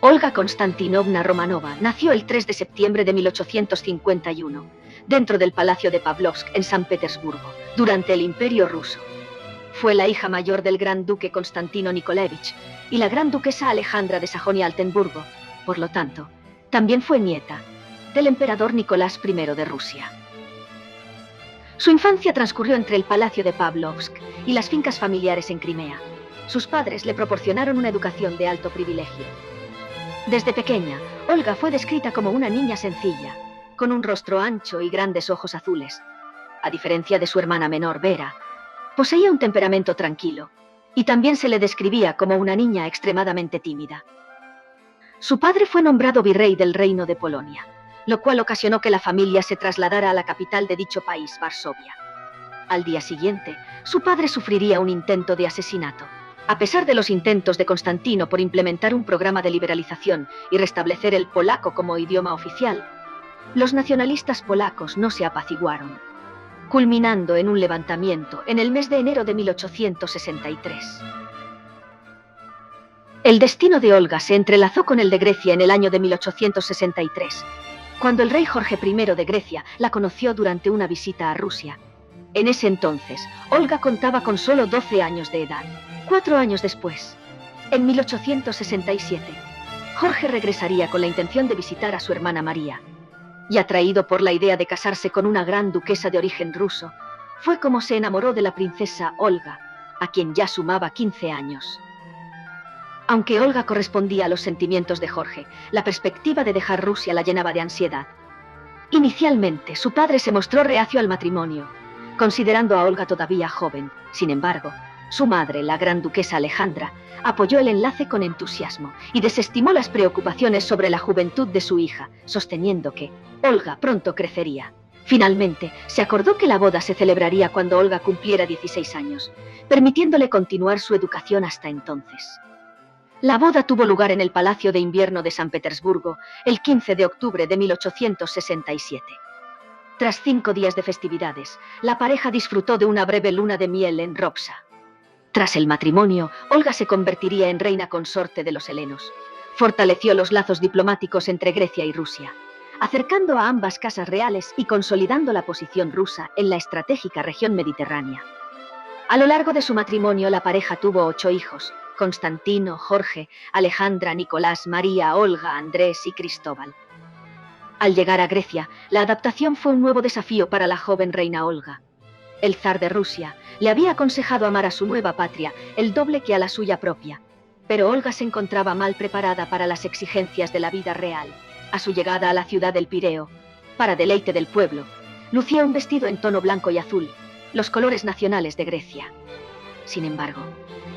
Olga Konstantinovna Romanova nació el 3 de septiembre de 1851, dentro del Palacio de Pavlovsk, en San Petersburgo, durante el Imperio Ruso. Fue la hija mayor del gran duque Constantino Nikolaevich y la gran duquesa Alejandra de Sajonia-Altenburgo. Por lo tanto, también fue nieta del emperador Nicolás I de Rusia. Su infancia transcurrió entre el Palacio de Pavlovsk y las fincas familiares en Crimea. Sus padres le proporcionaron una educación de alto privilegio. Desde pequeña, Olga fue descrita como una niña sencilla, con un rostro ancho y grandes ojos azules. A diferencia de su hermana menor, Vera, poseía un temperamento tranquilo, y también se le describía como una niña extremadamente tímida. Su padre fue nombrado virrey del Reino de Polonia, lo cual ocasionó que la familia se trasladara a la capital de dicho país, Varsovia. Al día siguiente, su padre sufriría un intento de asesinato. A pesar de los intentos de Constantino por implementar un programa de liberalización y restablecer el polaco como idioma oficial, los nacionalistas polacos no se apaciguaron, culminando en un levantamiento en el mes de enero de 1863. El destino de Olga se entrelazó con el de Grecia en el año de 1863, cuando el rey Jorge I de Grecia la conoció durante una visita a Rusia. En ese entonces, Olga contaba con solo 12 años de edad. 4 años después, en 1867, Jorge regresaría con la intención de visitar a su hermana María, y atraído por la idea de casarse con una gran duquesa de origen ruso, fue como se enamoró de la princesa Olga, a quien ya sumaba 15 años. Aunque Olga correspondía a los sentimientos de Jorge, la perspectiva de dejar Rusia la llenaba de ansiedad. Inicialmente, su padre se mostró reacio al matrimonio, considerando a Olga todavía joven. Sin embargo, su madre, la gran duquesa Alejandra, apoyó el enlace con entusiasmo y desestimó las preocupaciones sobre la juventud de su hija, sosteniendo que Olga pronto crecería. Finalmente, se acordó que la boda se celebraría cuando Olga cumpliera 16 años, permitiéndole continuar su educación hasta entonces. La boda tuvo lugar en el Palacio de Invierno de San Petersburgo el 15 de octubre de 1867. Tras 5 días de festividades, la pareja disfrutó de una breve luna de miel en Ropsa. Tras el matrimonio, Olga se convertiría en reina consorte de los helenos. Fortaleció los lazos diplomáticos entre Grecia y Rusia, acercando a ambas casas reales y consolidando la posición rusa en la estratégica región mediterránea. A lo largo de su matrimonio, la pareja tuvo 8 hijos: Constantino, Jorge, Alejandra, Nicolás, María, Olga, Andrés y Cristóbal. Al llegar a Grecia, la adaptación fue un nuevo desafío para la joven reina Olga. El zar de Rusia le había aconsejado amar a su nueva patria el doble que a la suya propia, pero Olga se encontraba mal preparada para las exigencias de la vida real. A su llegada a la ciudad del Pireo, para deleite del pueblo, lucía un vestido en tono blanco y azul, los colores nacionales de Grecia. Sin embargo,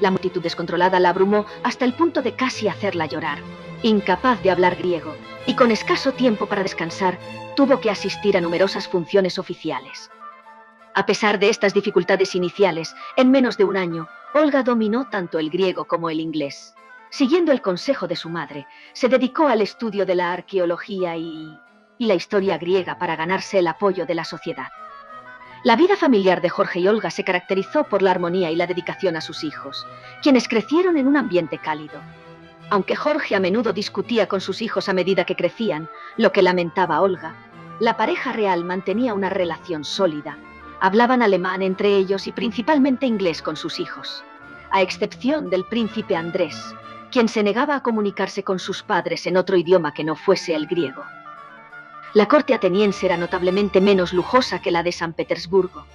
la multitud descontrolada la abrumó hasta el punto de casi hacerla llorar. Incapaz de hablar griego y con escaso tiempo para descansar, tuvo que asistir a numerosas funciones oficiales. A pesar de estas dificultades iniciales, en menos de un año, Olga dominó tanto el griego como el inglés. Siguiendo el consejo de su madre, se dedicó al estudio de la arqueología y la historia griega para ganarse el apoyo de la sociedad. La vida familiar de Jorge y Olga se caracterizó por la armonía y la dedicación a sus hijos, quienes crecieron en un ambiente cálido. Aunque Jorge a menudo discutía con sus hijos a medida que crecían, lo que lamentaba Olga, la pareja real mantenía una relación sólida. Hablaban alemán entre ellos y principalmente inglés con sus hijos, a excepción del príncipe Andrés, quien se negaba a comunicarse con sus padres en otro idioma que no fuese el griego. La corte ateniense era notablemente menos lujosa que la de San Petersburgo,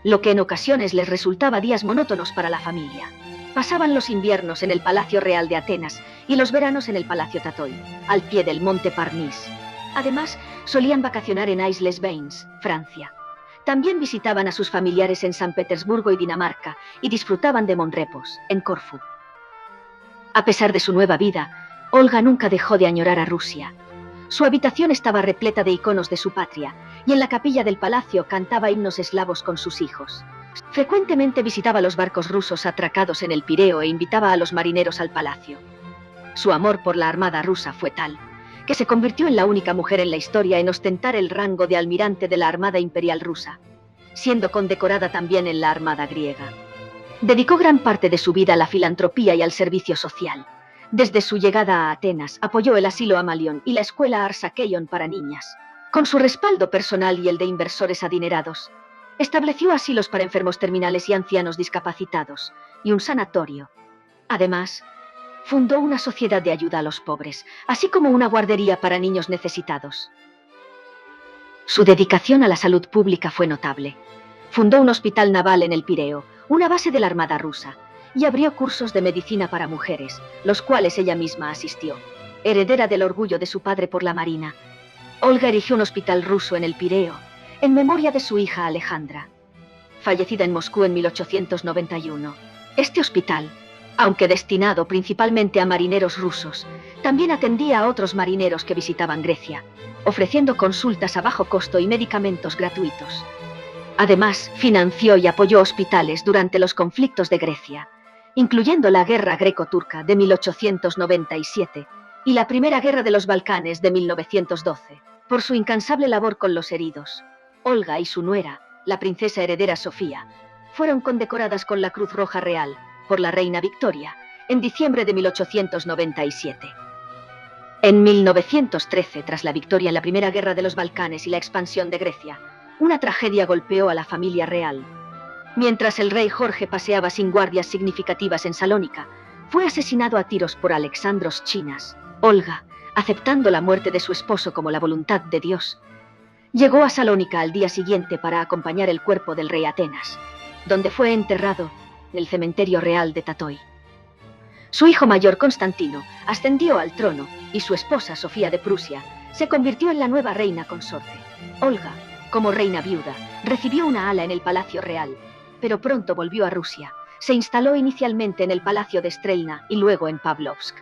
lo que en ocasiones les resultaba días monótonos para la familia. Pasaban los inviernos en el Palacio Real de Atenas y los veranos en el Palacio Tatoi, al pie del monte Parnis. Además, solían vacacionar en Aix-les-Bains, Francia. También visitaban a sus familiares en San Petersburgo y Dinamarca y disfrutaban de Monrepos, en Corfú. A pesar de su nueva vida, Olga nunca dejó de añorar a Rusia. Su habitación estaba repleta de iconos de su patria, y en la capilla del palacio cantaba himnos eslavos con sus hijos. Frecuentemente visitaba los barcos rusos atracados en el Pireo e invitaba a los marineros al palacio. Su amor por la armada rusa fue tal que se convirtió en la única mujer en la historia en ostentar el rango de almirante de la Armada Imperial Rusa, siendo condecorada también en la Armada griega. Dedicó gran parte de su vida a la filantropía y al servicio social, Desde su llegada a Atenas, apoyó el asilo Amalión y la escuela Arsakeion para niñas. Con su respaldo personal y el de inversores adinerados, estableció asilos para enfermos terminales y ancianos discapacitados, y un sanatorio. Además, fundó una sociedad de ayuda a los pobres, así como una guardería para niños necesitados. Su dedicación a la salud pública fue notable. Fundó un hospital naval en el Pireo, una base de la Armada rusa, y abrió cursos de medicina para mujeres, los cuales ella misma asistió. Heredera del orgullo de su padre por la Marina, Olga erigió un hospital ruso en el Pireo, en memoria de su hija Alejandra, fallecida en Moscú en 1891. Este hospital, aunque destinado principalmente a marineros rusos, también atendía a otros marineros que visitaban Grecia, ofreciendo consultas a bajo costo y medicamentos gratuitos. Además, financió y apoyó hospitales durante los conflictos de Grecia, incluyendo la Guerra Greco-Turca de 1897 y la Primera Guerra de los Balcanes de 1912. Por su incansable labor con los heridos, Olga y su nuera, la princesa heredera Sofía, fueron condecoradas con la Cruz Roja Real por la reina Victoria en diciembre de 1897. En 1913, tras la victoria en la Primera Guerra de los Balcanes y la expansión de Grecia, una tragedia golpeó a la familia real. Mientras el rey Jorge paseaba sin guardias significativas en Salónica, fue asesinado a tiros por Alexandros Chinas. Olga, aceptando la muerte de su esposo como la voluntad de Dios, llegó a Salónica al día siguiente para acompañar el cuerpo del rey Atenas, donde fue enterrado en el cementerio real de Tatoi. Su hijo mayor, Constantino, ascendió al trono y su esposa, Sofía de Prusia, se convirtió en la nueva reina consorte. Olga, como reina viuda, recibió una ala en el Palacio Real, pero pronto volvió a Rusia. Se instaló inicialmente en el Palacio de Strelna y luego en Pavlovsk.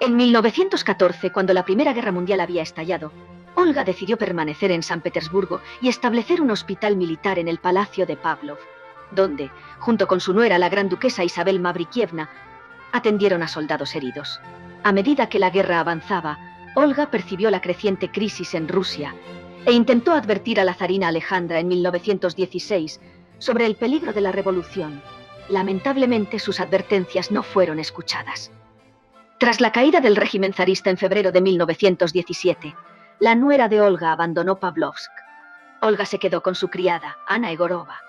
En 1914, cuando la Primera Guerra Mundial había estallado, Olga decidió permanecer en San Petersburgo y establecer un hospital militar en el Palacio de Pavlov, donde, junto con su nuera, la gran duquesa Isabel Mavrikievna, atendieron a soldados heridos. A medida que la guerra avanzaba, Olga percibió la creciente crisis en Rusia e intentó advertir a la zarina Alejandra en 1916 sobre el peligro de la revolución. Lamentablemente, sus advertencias no fueron escuchadas. Tras la caída del régimen zarista en febrero de 1917, la nuera de Olga abandonó Pavlovsk. Olga se quedó con su criada, Ana Egorova.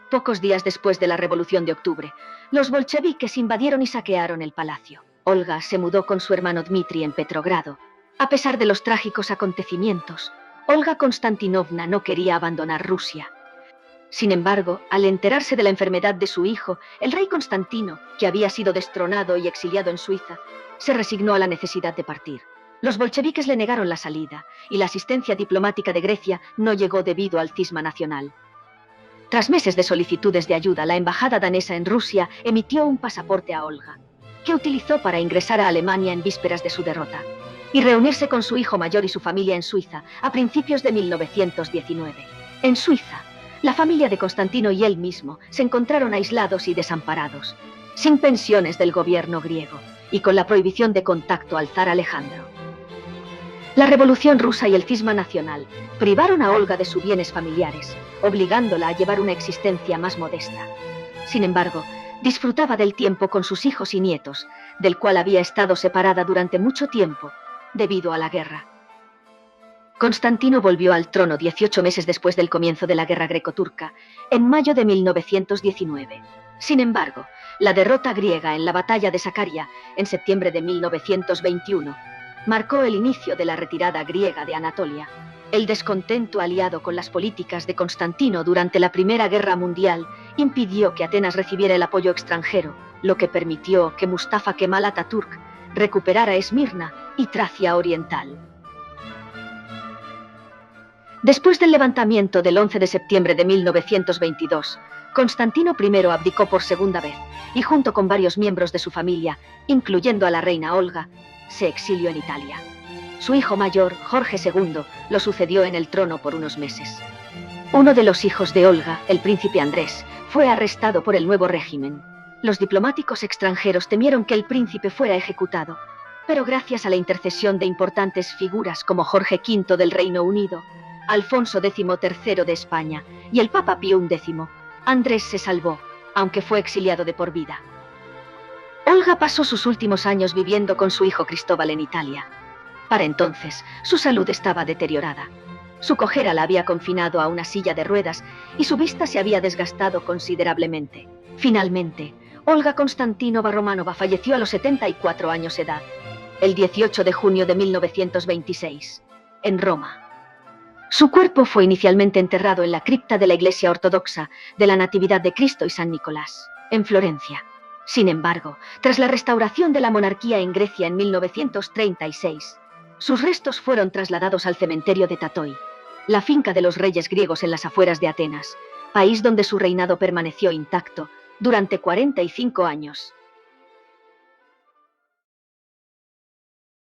Pocos días después de la Revolución de Octubre, los bolcheviques invadieron y saquearon el palacio. Olga se mudó con su hermano Dmitri en Petrogrado. A pesar de los trágicos acontecimientos, Olga Konstantinovna no quería abandonar Rusia. Sin embargo, al enterarse de la enfermedad de su hijo, el rey Constantino, que había sido destronado y exiliado en Suiza, se resignó a la necesidad de partir. Los bolcheviques le negaron la salida, y la asistencia diplomática de Grecia no llegó debido al cisma nacional. Tras meses de solicitudes de ayuda, la embajada danesa en Rusia emitió un pasaporte a Olga, que utilizó para ingresar a Alemania en vísperas de su derrota, y reunirse con su hijo mayor y su familia en Suiza a principios de 1919. En Suiza, la familia de Constantino y él mismo se encontraron aislados y desamparados, sin pensiones del gobierno griego y con la prohibición de contacto al zar Alejandro. La Revolución Rusa y el cisma nacional privaron a Olga de sus bienes familiares, obligándola a llevar una existencia más modesta. Sin embargo, disfrutaba del tiempo con sus hijos y nietos, del cual había estado separada durante mucho tiempo debido a la guerra. Constantino volvió al trono 18 meses después del comienzo de la Guerra Greco-Turca, en mayo de 1919. Sin embargo, la derrota griega en la batalla de Sakaria, en septiembre de 1921, marcó el inicio de la retirada griega de Anatolia. El descontento aliado con las políticas de Constantino durante la Primera Guerra Mundial impidió que Atenas recibiera el apoyo extranjero, lo que permitió que Mustafa Kemal Atatürk recuperara Esmirna y Tracia Oriental. Después del levantamiento del 11 de septiembre de 1922, Constantino I abdicó por segunda vez y junto con varios miembros de su familia, incluyendo a la reina Olga, se exilió en Italia. Su hijo mayor, Jorge II, lo sucedió en el trono por unos meses. Uno de los hijos de Olga, el príncipe Andrés, fue arrestado por el nuevo régimen. Los diplomáticos extranjeros temieron que el príncipe fuera ejecutado, pero gracias a la intercesión de importantes figuras como Jorge V del Reino Unido, Alfonso XIII de España y el Papa Pío X, Andrés se salvó, aunque fue exiliado de por vida. Olga pasó sus últimos años viviendo con su hijo Cristóbal en Italia. Para entonces, su salud estaba deteriorada. Su cojera la había confinado a una silla de ruedas y su vista se había desgastado considerablemente. Finalmente, Olga Konstantinova Romanova falleció a los 74 años de edad, el 18 de junio de 1926, en Roma. Su cuerpo fue inicialmente enterrado en la cripta de la Iglesia Ortodoxa de la Natividad de Cristo y San Nicolás, en Florencia. Sin embargo, tras la restauración de la monarquía en Grecia en 1936, sus restos fueron trasladados al cementerio de Tatoi, la finca de los reyes griegos en las afueras de Atenas, país donde su reinado permaneció intacto durante 45 años.